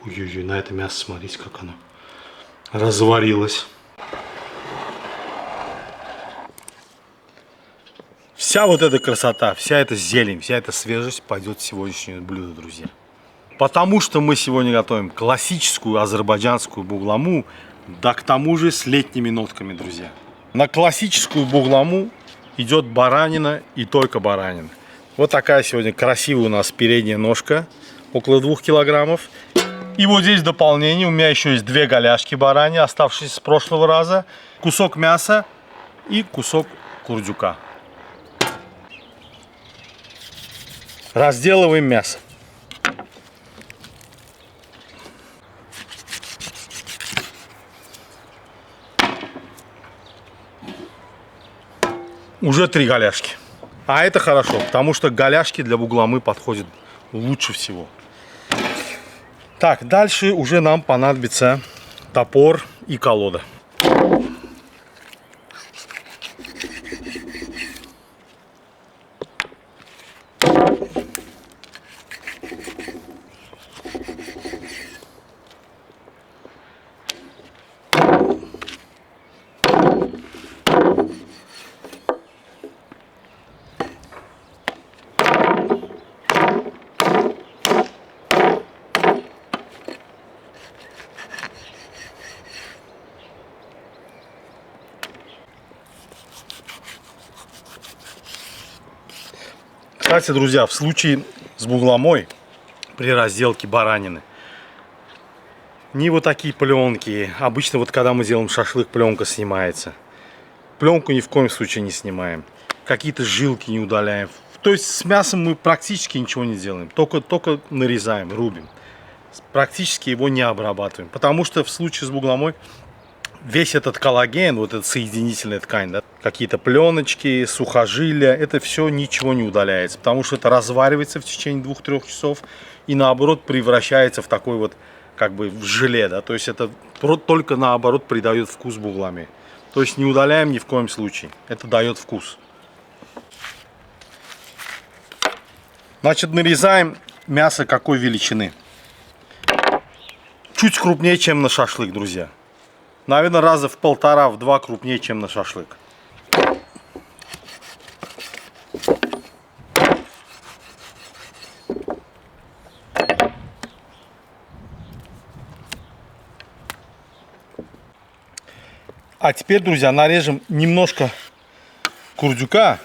Ой-ой-ой, на это мясо смотрите, как оно разварилось. Вся вот эта красота, вся эта зелень, вся эта свежесть пойдет в сегодняшнее блюдо, друзья. Потому что мы сегодня готовим классическую азербайджанскую бугламу, да к тому же с летними нотками, друзья. На классическую бугламу идет баранина и только баранина. Вот такая сегодня красивая у нас передняя ножка, около 2 килограммов. И вот здесь в дополнение у меня еще есть 2 голяшки барани, оставшиеся с прошлого раза, кусок мяса и кусок курдюка. Разделываем мясо. Уже 3 голяшки. А это хорошо, потому что голяшки для бугламы подходят лучше всего. Так, дальше уже нам понадобится топор и колода. Кстати, друзья, в случае с бугламой при разделке баранины не вот такие пленки. Обычно вот когда мы делаем шашлык, пленка снимается. Пленку ни в коем случае не снимаем. Какие-то жилки не удаляем. То есть с мясом мы практически ничего не делаем. Только нарезаем, рубим. Практически его не обрабатываем. Потому что в случае с бугламой весь этот коллаген, вот эта соединительная ткань, да, какие-то пленочки, сухожилия, это все ничего не удаляется, потому что это разваривается в течение 2-3 часов и наоборот превращается в такой вот как бы в желе, да, то есть это только наоборот придает вкус бугламе. То есть не удаляем ни в коем случае, это дает вкус. Значит, нарезаем мясо какой величины? Чуть крупнее, чем на шашлык, друзья. Наверное, раза в 1,5-2 крупнее, чем на шашлык. А теперь, друзья, нарежем немножко курдюка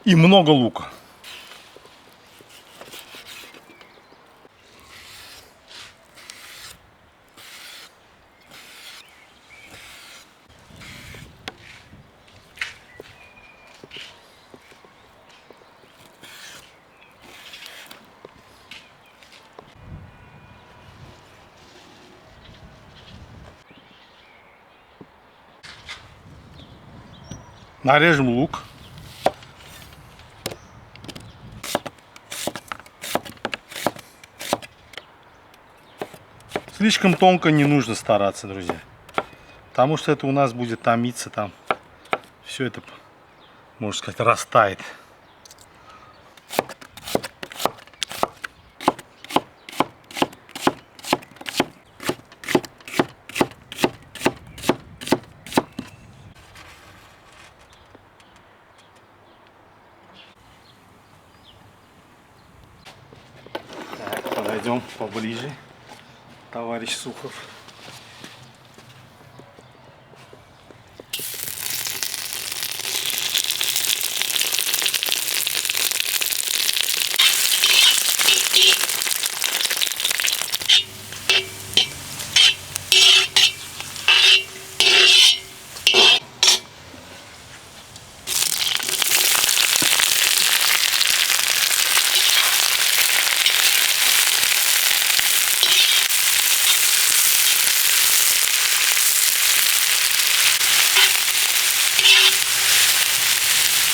и много лука. Нарежем лук. Слишком тонко не нужно стараться, друзья. Потому что это у нас будет томиться там. Все это, можно сказать, растает. Подойдем поближе, товарищ Сухов.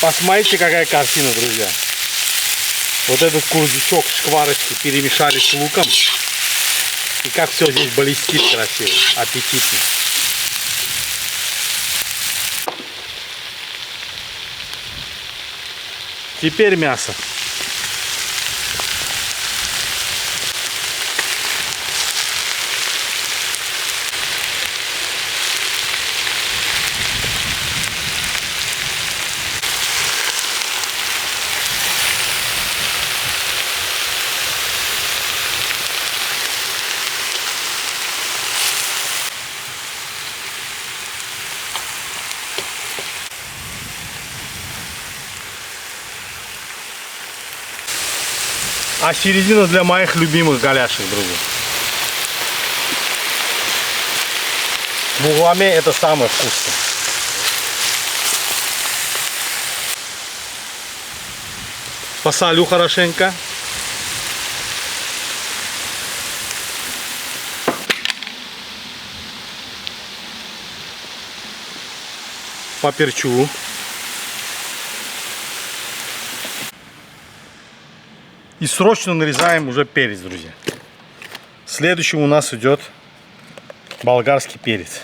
Посмотрите, какая картина, друзья. Вот этот курдючок, шкварочки перемешали с луком. И как все здесь блестит красиво, аппетитно. Теперь мясо. А середина для моих любимых голяшек, друзья. В угламе это самое вкусное. Посолю хорошенько. Поперчу. И срочно нарезаем уже перец, друзья. Следующим у нас идет болгарский перец.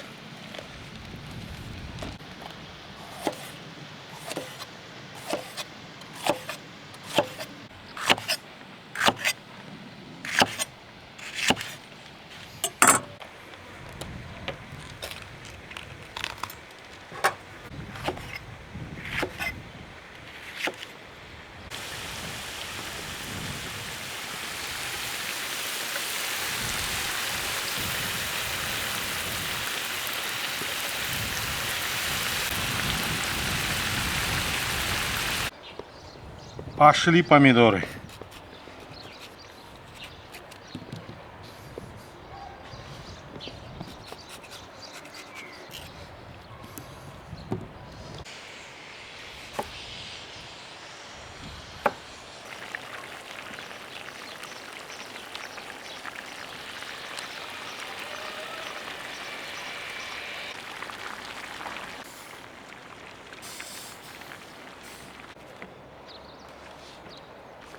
Пошли помидоры.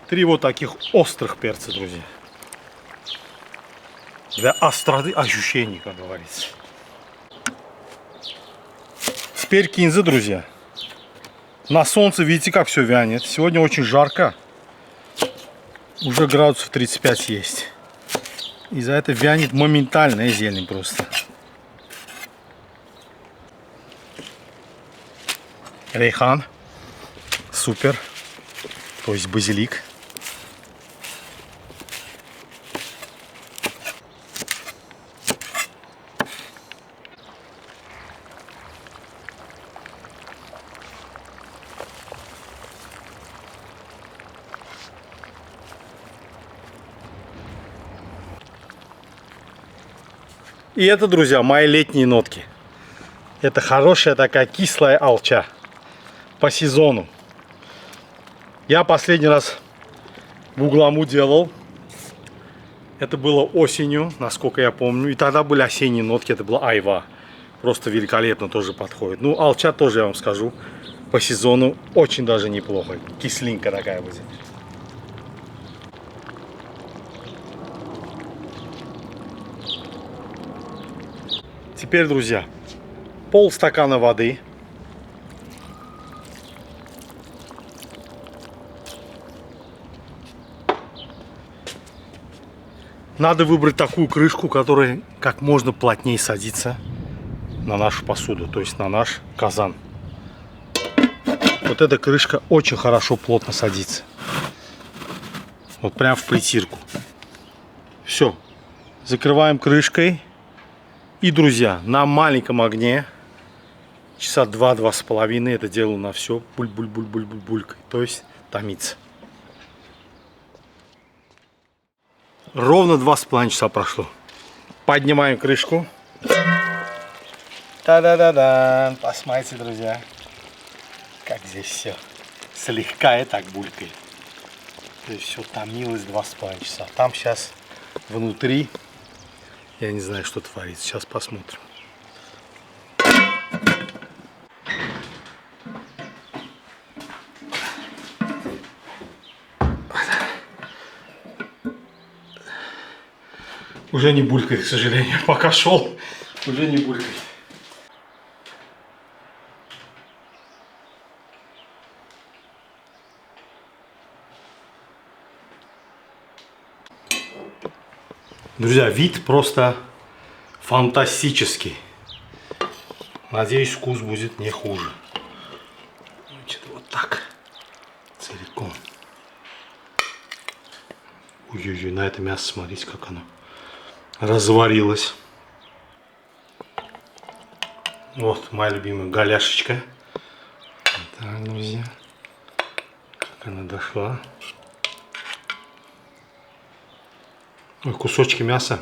Три вот таких острых перца, друзья. Для остроты ощущений, как говорится. Теперь кинза, друзья. На солнце, видите, как все вянет. Сегодня очень жарко. Уже градусов 35 есть. И за это вянет моментальная зелень просто. Рейхан. Супер. То есть базилик. И это, друзья, мои летние нотки. Это хорошая такая кислая алча. По сезону. Я последний раз в Угламу делал. Это было осенью, насколько я помню. И тогда были осенние нотки. Это была айва. Просто великолепно тоже подходит. Ну, алча тоже, я вам скажу, по сезону очень даже неплохо. Кисленькая такая будет. Теперь, друзья, полстакана воды. Надо выбрать такую крышку, которая как можно плотнее садится на нашу посуду, то есть на наш казан. Вот эта крышка очень хорошо плотно садится. Вот прям в притирку. Все. Закрываем крышкой. И, друзья, на маленьком огне часа 2-2,5 это делаю на все буль-буль-буль-буль-булькой, то есть томится. Ровно 2,5 часа прошло. Поднимаем крышку. Та-да-да-да. Посмотрите, друзья, как здесь все слегка и так булькает. То есть все томилось 2,5 часа. Там сейчас внутри, я не знаю, что творится. Сейчас посмотрим. Уже не булькает, к сожалению. Пока шел, уже не булькает. Друзья, вид просто фантастический. Надеюсь, вкус будет не хуже. Значит, вот так. Целиком. Ой-ой-ой, на это мясо, смотрите, как оно разварилось. Вот моя любимая голяшечка. Так, друзья. Как она дошла. Кусочки мяса.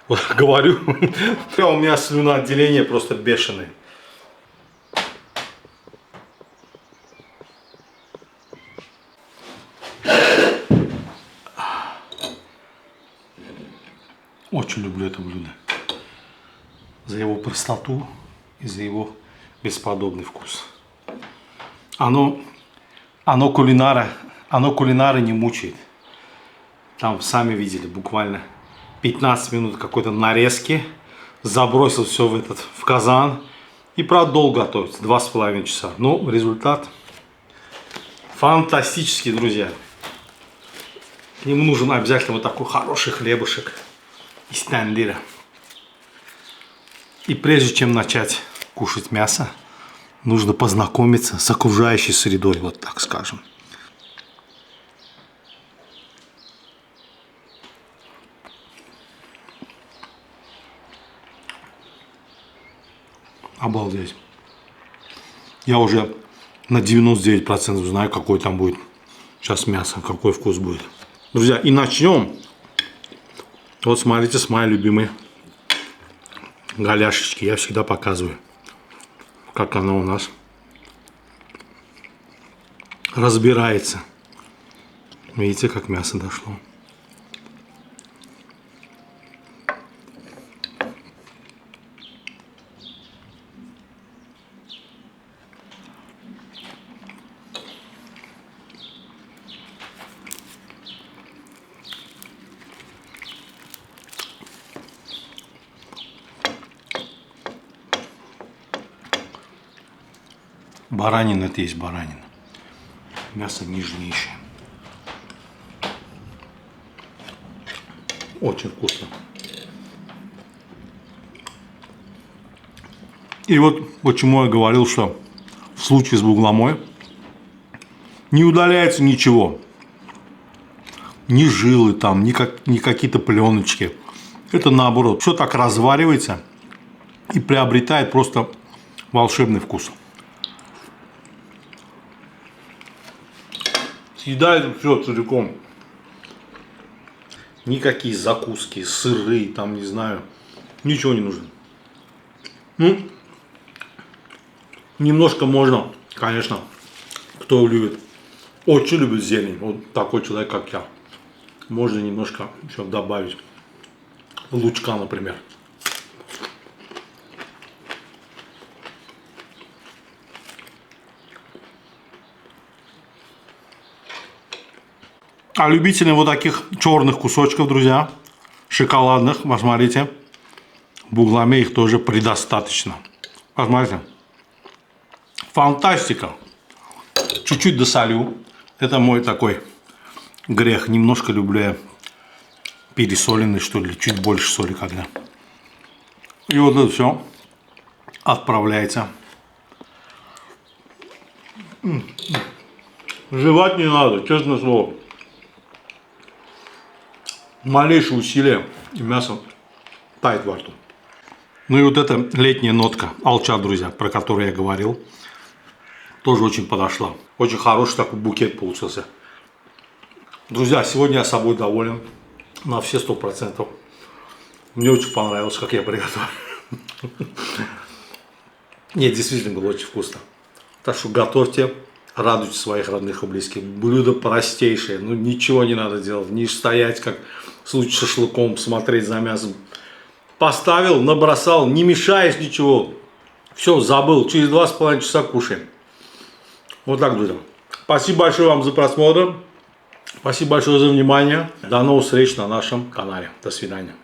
Вот говорю, у меня слюноотделение просто бешеное. Очень люблю это блюдо. За его простоту и за его бесподобный вкус. Оно кулинара не мучает. Там сами видели, буквально 15 минут какой-то нарезки. Забросил все в казан. И правда долго готовится, 2,5 часа. Но результат фантастический, друзья. К нему нужен обязательно вот такой хороший хлебушек из тандыра. И прежде чем начать кушать мясо, нужно познакомиться с окружающей средой, вот так скажем. Обалдеть. Я уже на 99% знаю, какой там будет сейчас мясо, какой вкус будет. Друзья, и начнем. Вот смотрите, с моей любимой голяшечки. Я всегда показываю, как она у нас разбирается. Видите, как мясо дошло. Баранина — это есть баранина. Мясо нежнейшее. Очень вкусно. И вот почему я говорил, что в случае с бугламой не удаляется ничего. Ни жилы там, ни какие-то пленочки. Это наоборот. Все так разваривается и приобретает просто волшебный вкус. Съедает все целиком. Никакие закуски, сыры, там, не знаю. Ничего не нужно. Ну, немножко можно, конечно, кто любит, очень любит зелень. Вот такой человек, как я. Можно немножко еще добавить лучка, например. А любители вот таких черных кусочков, друзья, шоколадных, посмотрите, в бугламе их тоже предостаточно. Посмотрите. Фантастика. Чуть-чуть досолю. Это мой такой грех. Немножко люблю я пересоленный, что ли, чуть больше соли когда. И вот это все отправляется. Жевать не надо, честное слово. Малейшее усилие, и мясо тает во рту. Ну и вот эта летняя нотка алча, друзья, про которую я говорил, тоже очень подошла. Очень хороший такой букет получился. Друзья, сегодня я собой доволен на все 100%. Мне очень понравилось, как я приготовил. Нет, действительно было очень вкусно. Так что готовьте. Радуйте своих родных и близких. Блюдо простейшее. Ну ничего не надо делать. Не стоять, как в случае с шашлыком, смотреть за мясом. Поставил, набросал, не мешаешь ничего. Все, забыл. Через 2,5 часа кушаем. Вот так, друзья. Спасибо большое вам за просмотр. Спасибо большое за внимание. До новых встреч на нашем канале. До свидания.